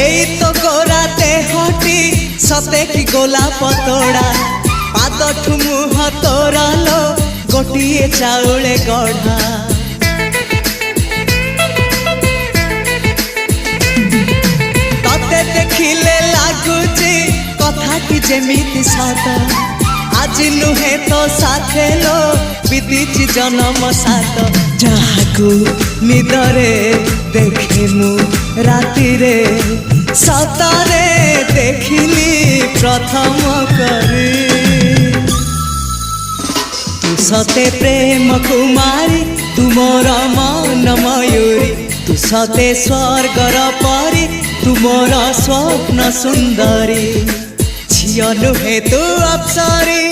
एई तो गोरा देहटी सते कि गोलाप तोड़ा पाद मुह तोरा लो गोटिए चाउले गढ़ा तते देखिले लागुची कथाटी जेमिति सत आज नुहे तो साथे लो बीतीची जन्म सात जहाकू निदरे देखे मु राति रे सतरे देखिली प्रथम करी तू सते प्रेम कुमारी तू मोर मन मयूरी तू सते स्वर्गर परी तू मोर स्वप्न सुंदरी झियो नुहे तू अप्सरी।